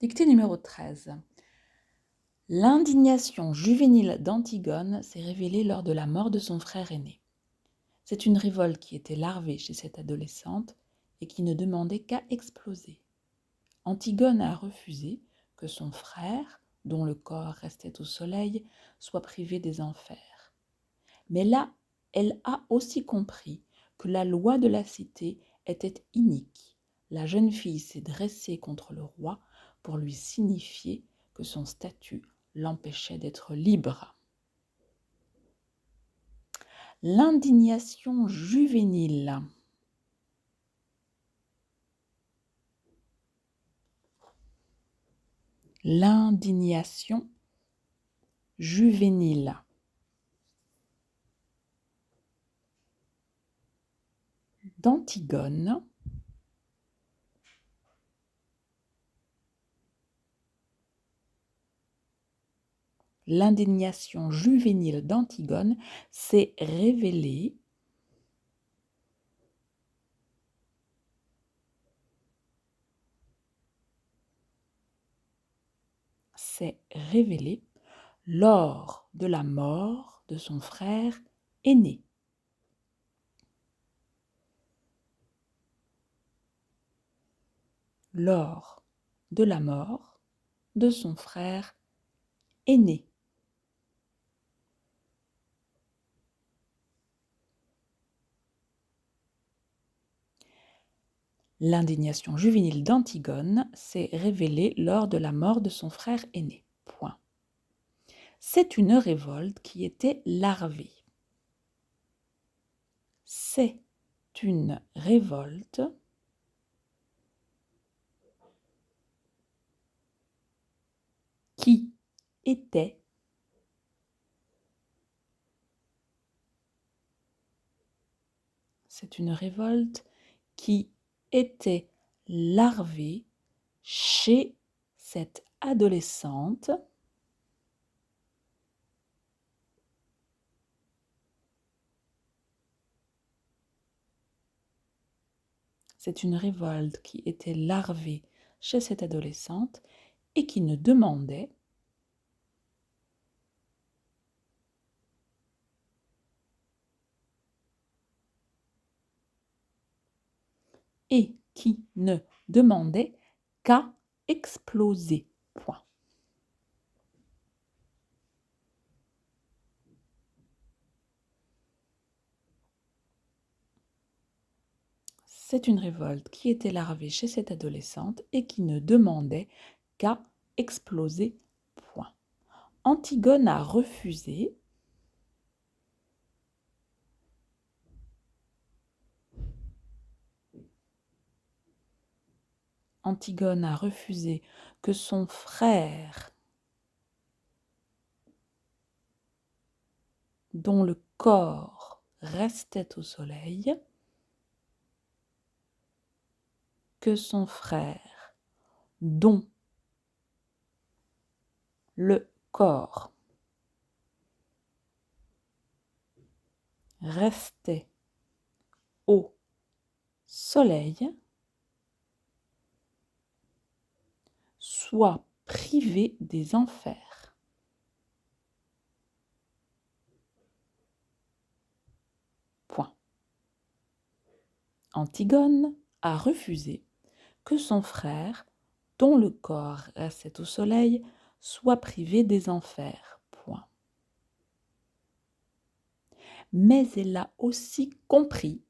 Dictée numéro 13. L'indignation juvénile d'Antigone s'est révélée lors de la mort de son frère aîné. C'est une révolte qui était larvée chez cette adolescente et qui ne demandait qu'à exploser. Antigone a refusé que son frère, dont le corps restait au soleil, soit privé des enfers. Mais là, elle a aussi compris que la loi de la cité était inique. La jeune fille s'est dressée contre le roi pour lui signifier que son statut l'empêchait d'être libre. L'indignation juvénile. L'indignation juvénile. D'Antigone. L'indignation juvénile d'Antigone s'est révélée lors de la mort de son frère aîné. Lors de la mort de son frère aîné. L'indignation juvénile d'Antigone s'est révélée lors de la mort de son frère aîné. Point. C'est une révolte qui était larvée. C'est une révolte qui était larvée chez cette adolescente C'est une révolte qui était larvée chez cette adolescente et qui ne demandait qu'à exploser. Point. C'est une révolte qui était larvée chez cette adolescente et qui ne demandait qu'à exploser. Point. Antigone a refusé que son frère, dont le corps restait au soleil, dont le corps restait au soleil, soit privé des enfers. Point. Antigone a refusé que son frère, dont le corps restait au soleil, soit privé des enfers. Point. Mais elle a aussi compris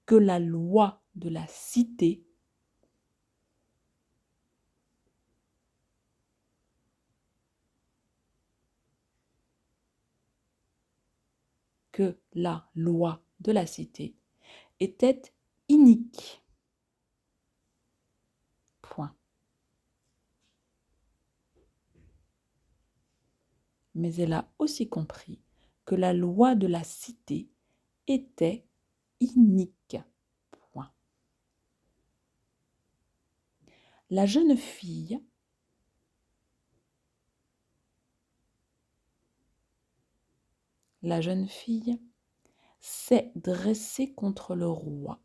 que la loi de la cité était inique. Point. Mais elle a aussi compris que la loi de la cité était inique. Point. La jeune fille s'est dressée contre le roi.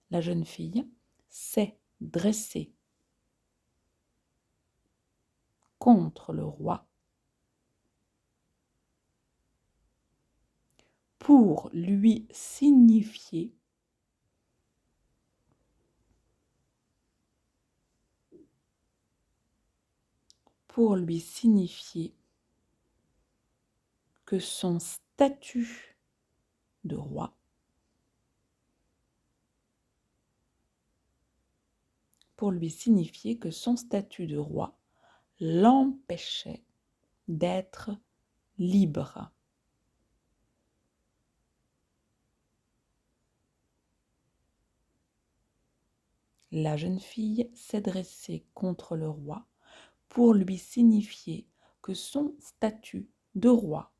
La jeune fille s'est dressée contre le roi pour lui signifier que son statut de roi l'empêchait d'être libre. La jeune fille s'est dressée contre le roi pour lui signifier que son statut de roi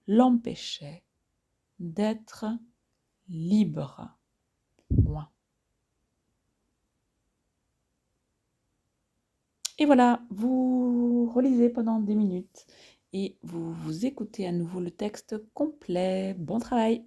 l'empêchait d'être libre. Point. Et voilà, vous relisez pendant 10 minutes et vous écoutez à nouveau le texte complet. Bon travail!